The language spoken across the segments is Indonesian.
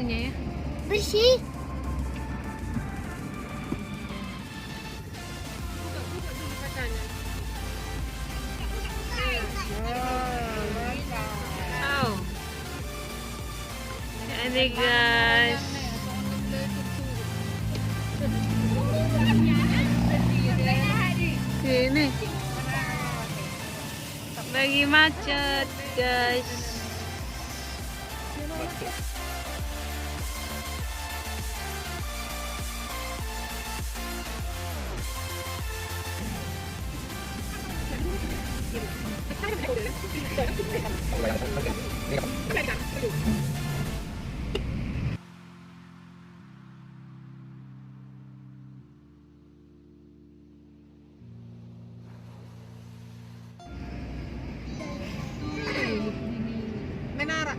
airnya ya? Bersih. Buka dulu kacanya. Oh. Ini guys. Ini lagi macet guys. Menara.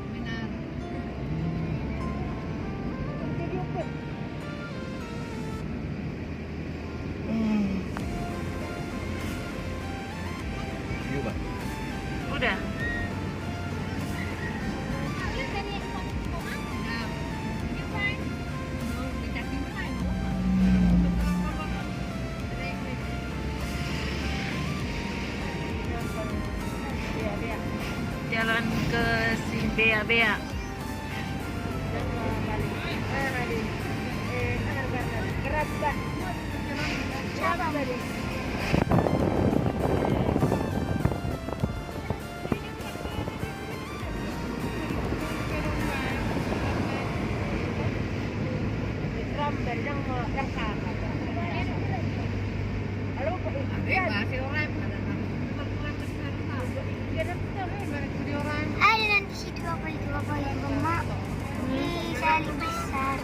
Udah. Jalan ke Bea Bea. Ada nanti situ apa itu lemak di salib besar.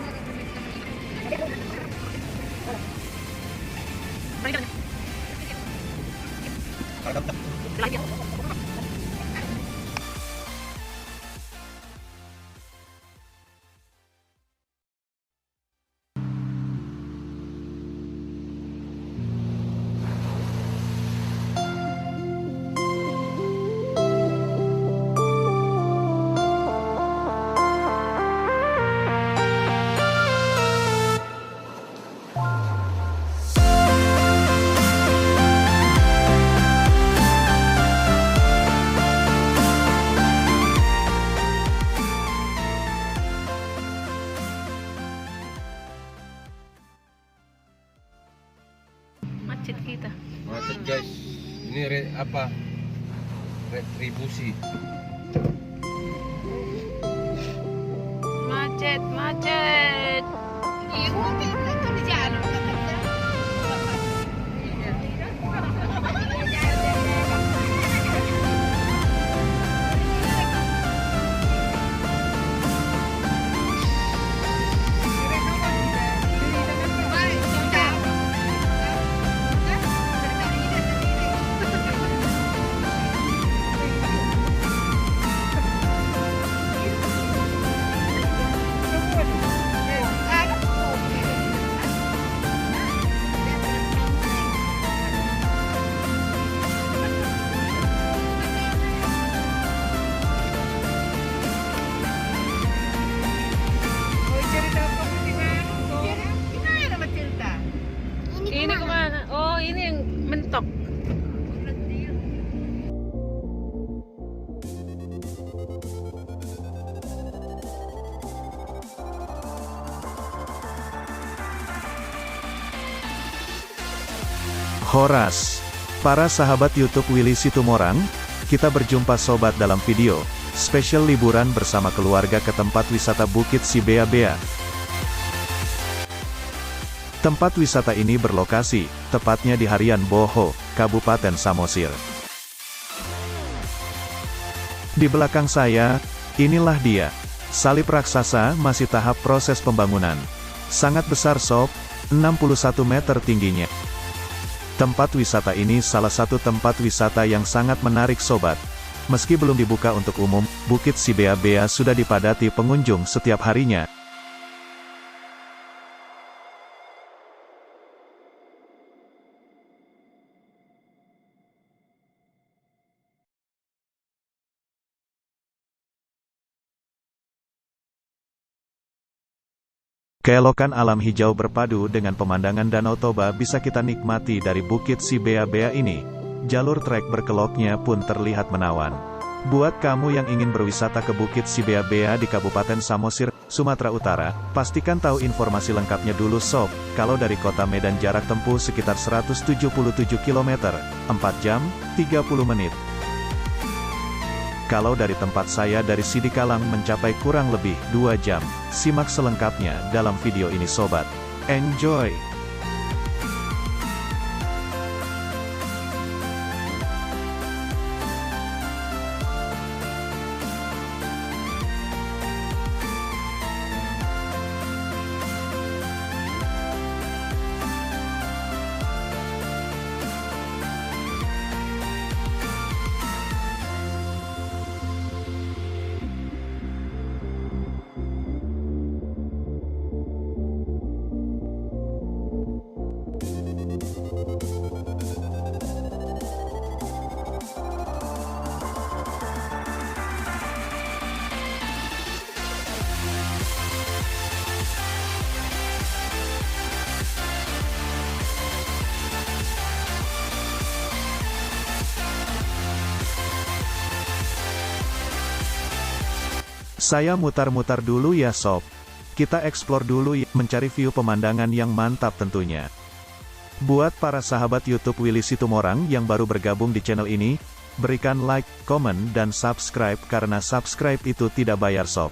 Macet kita. Macet guys, ini retribusi. Macet. Ini kemana? Oh, ini yang mentok. Horas. Para sahabat YouTube Willy Situmorang, kita berjumpa sobat dalam video spesial liburan bersama keluarga ke tempat wisata Bukit Sibea Bea. Tempat wisata ini berlokasi, tepatnya di harian Boho, Kabupaten Samosir. Di belakang saya, inilah dia. Salib raksasa masih tahap proses pembangunan. Sangat besar sob, 61 meter tingginya. Tempat wisata ini salah satu tempat wisata yang sangat menarik sobat. Meski belum dibuka untuk umum, Bukit Sibea Bea sudah dipadati pengunjung setiap harinya. Keelokan alam hijau berpadu dengan pemandangan Danau Toba bisa kita nikmati dari Bukit Sibea Bea ini. Jalur trek berkeloknya pun terlihat menawan. Buat kamu yang ingin berwisata ke Bukit Sibea Bea di Kabupaten Samosir, Sumatera Utara, pastikan tahu informasi lengkapnya dulu sob. Kalau dari kota Medan jarak tempuh sekitar 177 km, 4 jam, 30 menit. Kalau dari tempat saya dari Sidikalang mencapai kurang lebih 2 jam. Simak selengkapnya dalam video ini sobat. Enjoy! Saya mutar-mutar dulu ya sob. Kita explore dulu ya, mencari view pemandangan yang mantap tentunya. Buat para sahabat YouTube Willy Situmorang yang baru bergabung di channel ini, berikan like, komen, dan subscribe karena subscribe itu tidak bayar sob.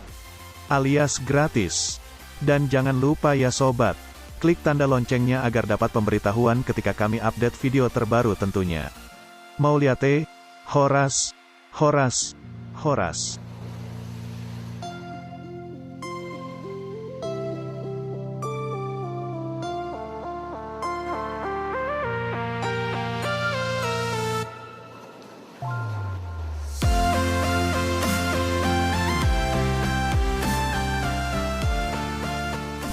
Alias gratis. Dan jangan lupa ya sobat, klik tanda loncengnya agar dapat pemberitahuan ketika kami update video terbaru tentunya. Mau lihat Horas, Horas, Horas.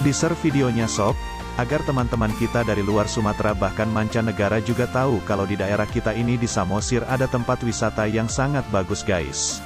Di-share videonya sob, agar teman-teman kita dari luar Sumatera bahkan mancanegara juga tahu kalau di daerah kita ini di Samosir ada tempat wisata yang sangat bagus guys.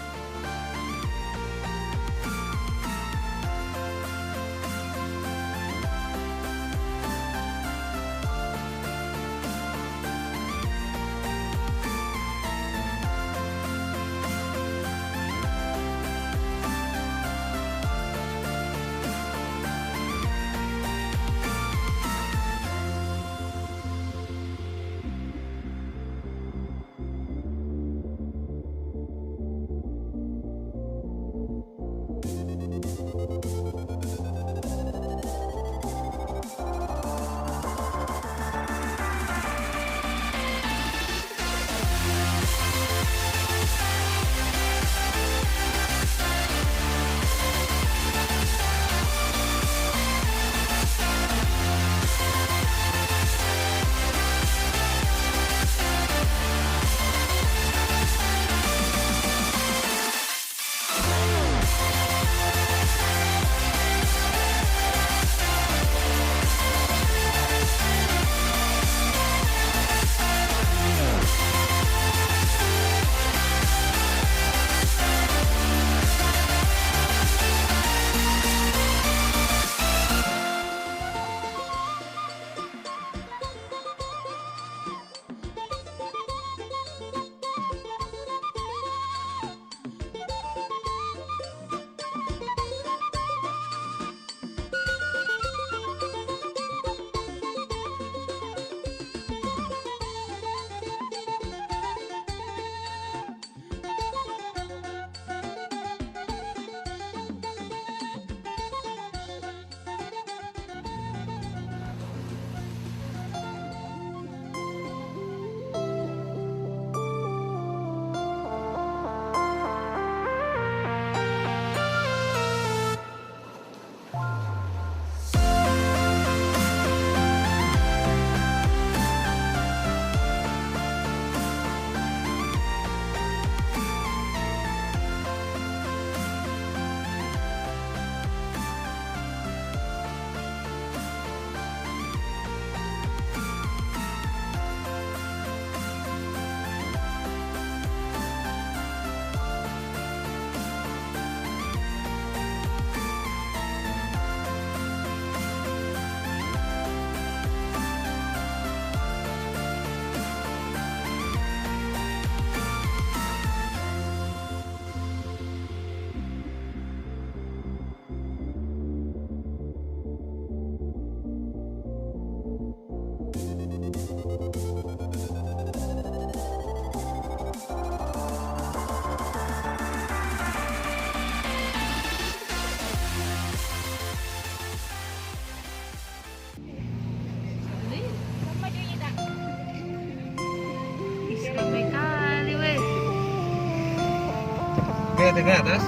Bea ke atas.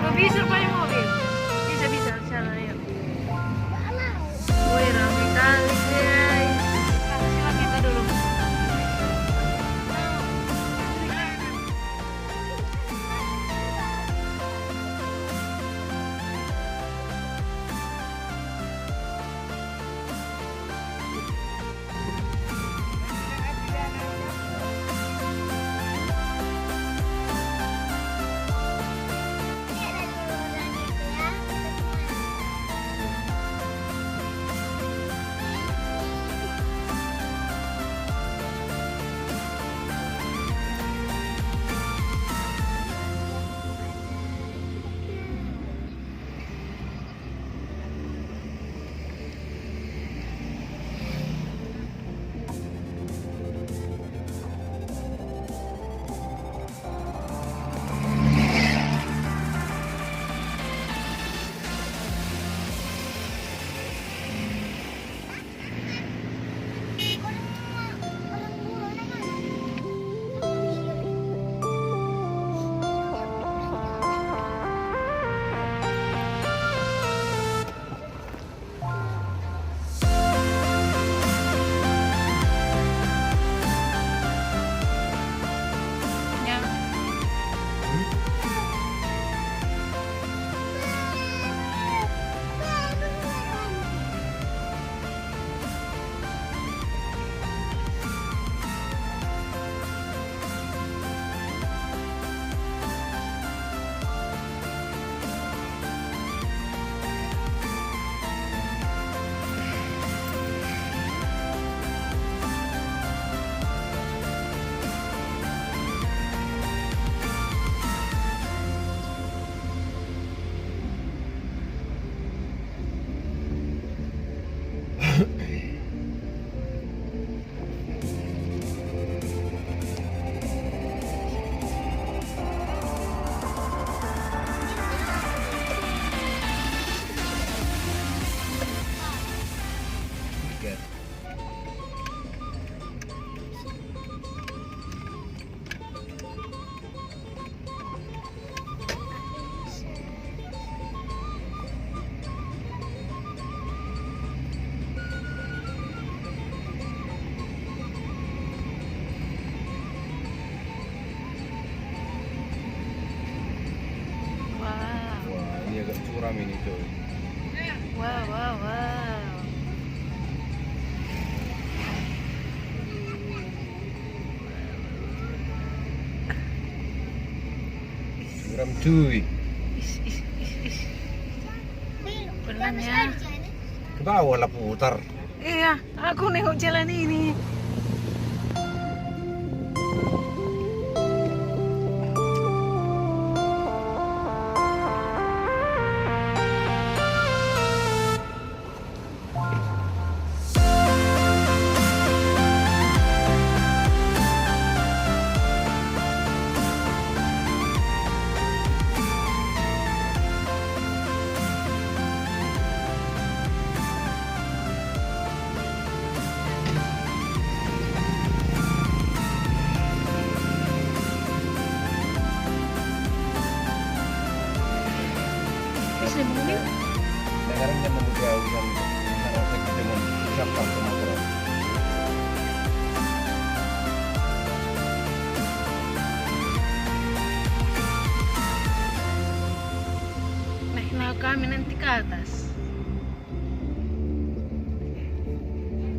Oh, bisa rupanya mobil. Bisa sana yuk. Wih, rame kali guys. Sila kita dulu. Curam ini coy. Wow. Curam cuy. Is. Beneran ya. Ke bawah lah putar. Iya, aku nengok jalan ini. Dengarnya membuka urusan harusnya kita mengucapkan Sumatera. Nah, kami nanti ke atas.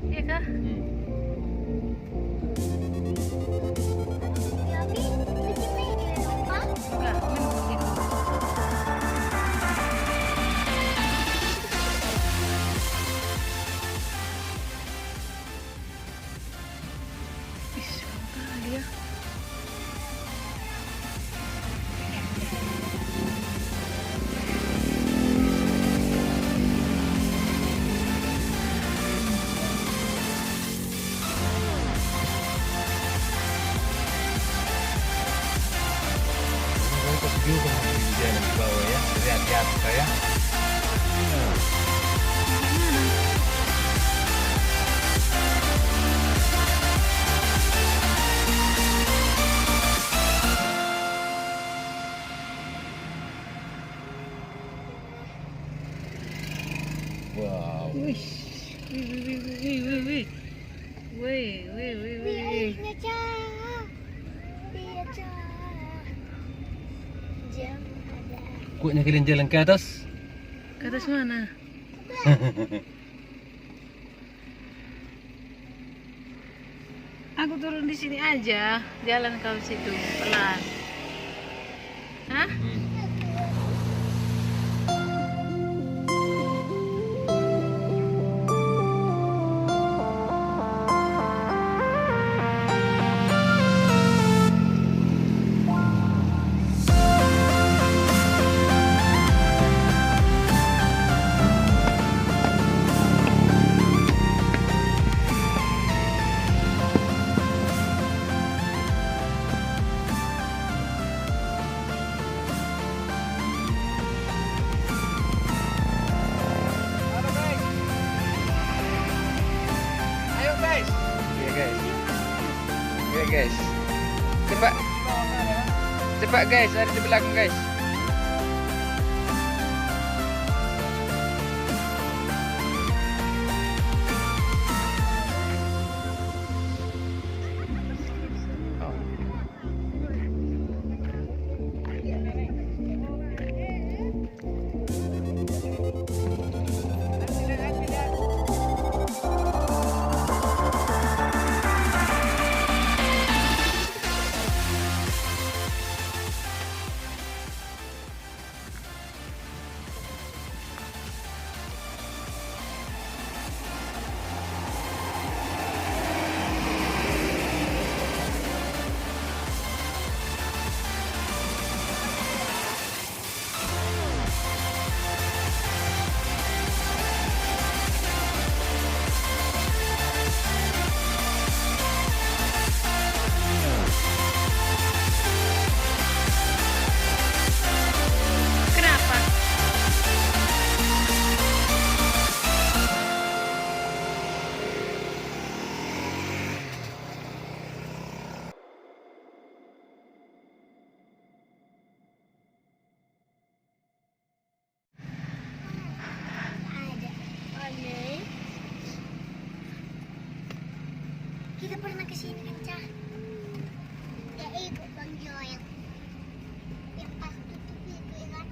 Iya kah? Enggak, itu. Juga di jalan di bawah ya, jadi hati-hati saya. Kuatnya kalian jalan ke atas. Ke atas mana? Aku turun di sini aja, jalan kau situ pelan. Hah? Guys, cepat guys, ada di belakang guys. Kita pernah kesini kan, Cah? Ya, ikut Bang Joel. Yang pas tutup itu, ya kan?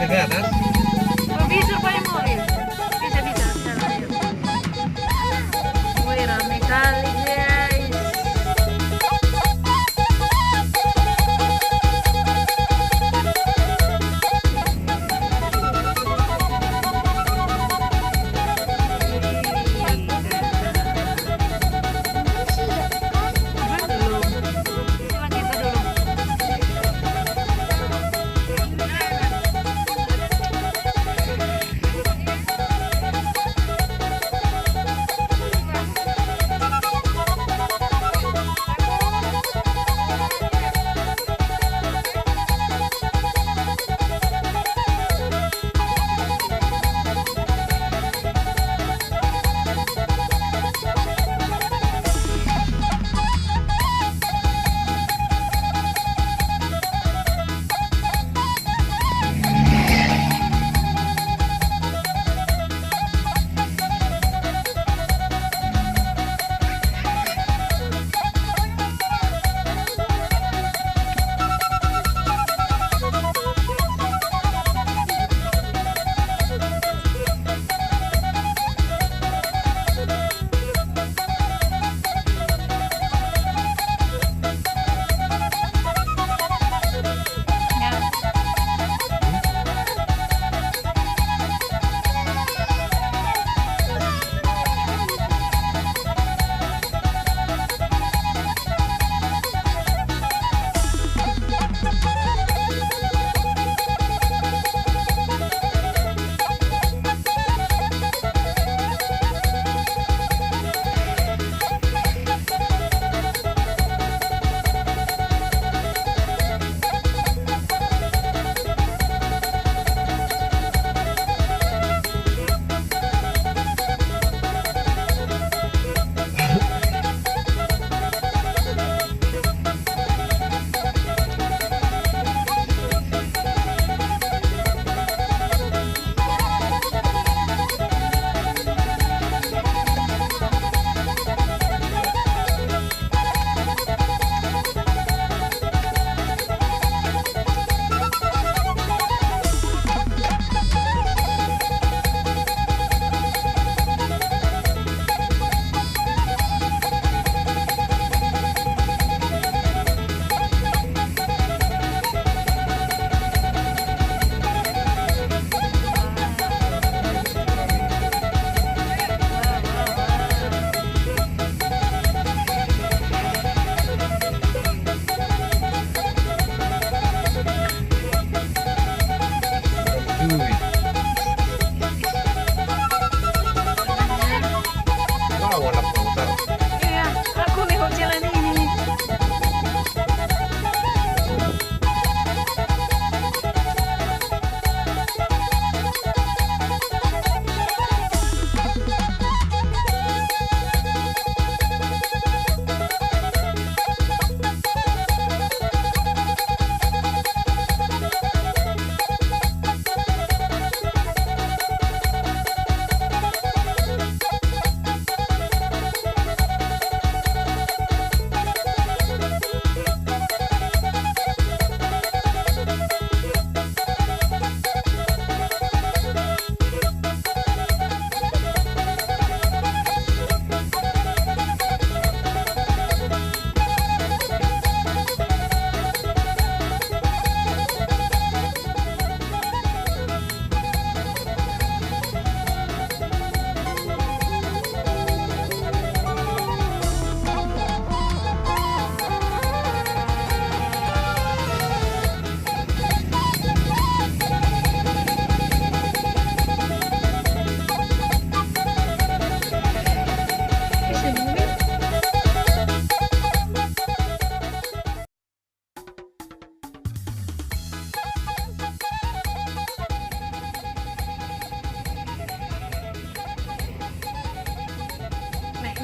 Ke atas. Oh, bisa pakai mobil. Bisa. Salah.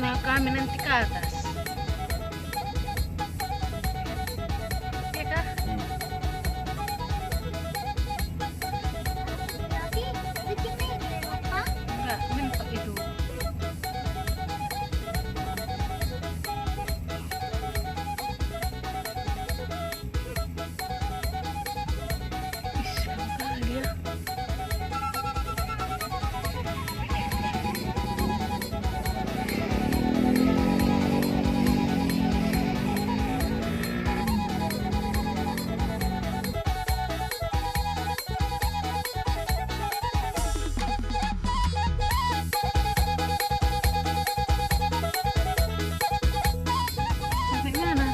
Nah, kami nanti ke atas. Iya kah? Tapi kita ini apa? Enggak, mentok itu. Ih, serem kali ya. Sampai mana?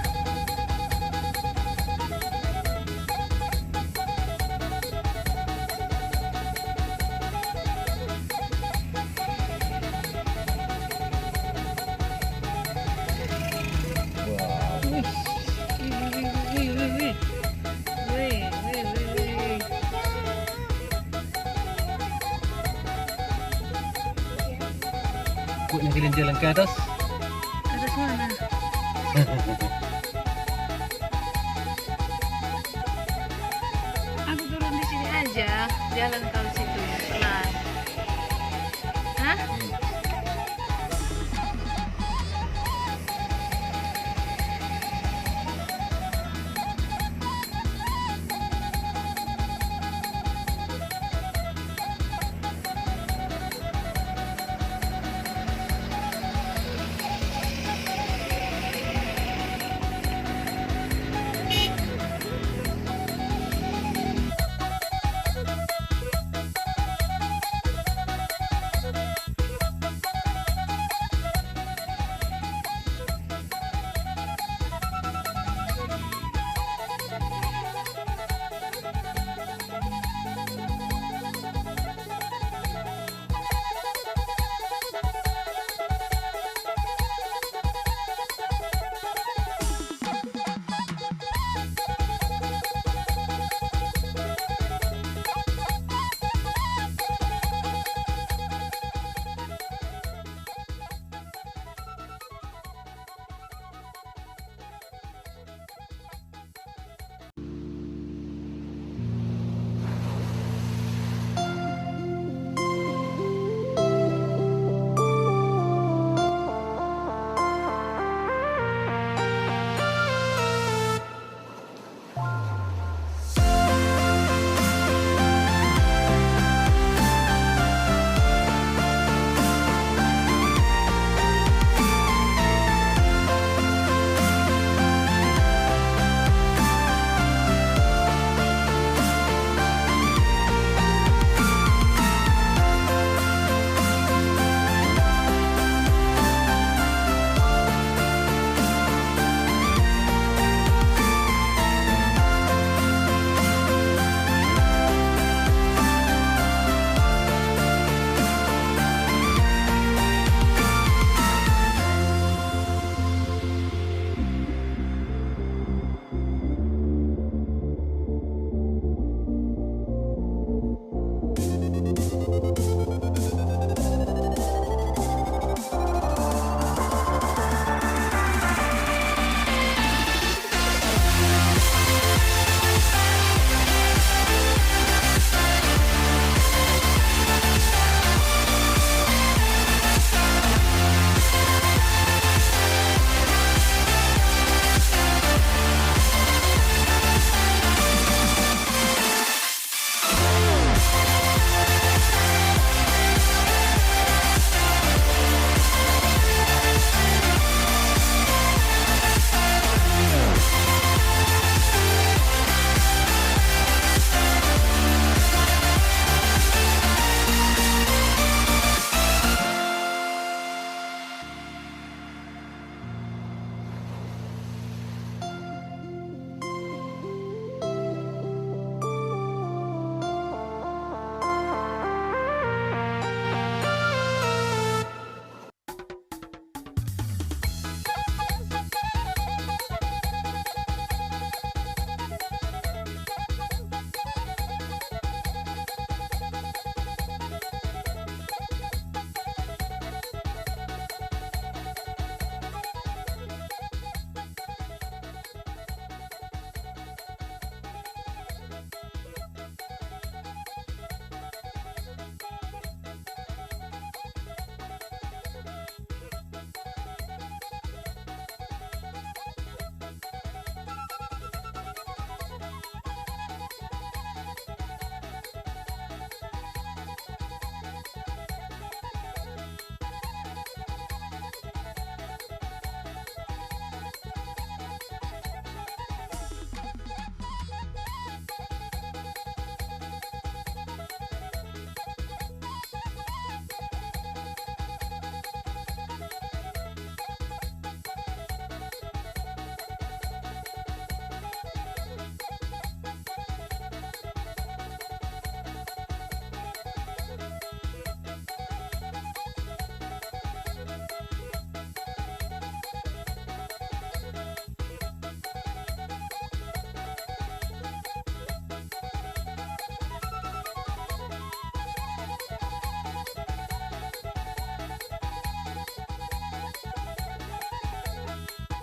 Wow. Wih, wih, wih, wih. Wih, wih, wih, wih. Pokoknya kalian jalan ke atas. Atas mana? Aku turun di sini aja, jalan kalau situ pelan. Hah?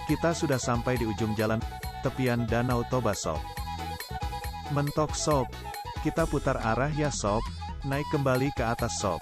Kita sudah sampai di ujung jalan, tepian Danau Toba sob. Mentok sob. Kita putar arah ya sob, naik kembali ke atas sob.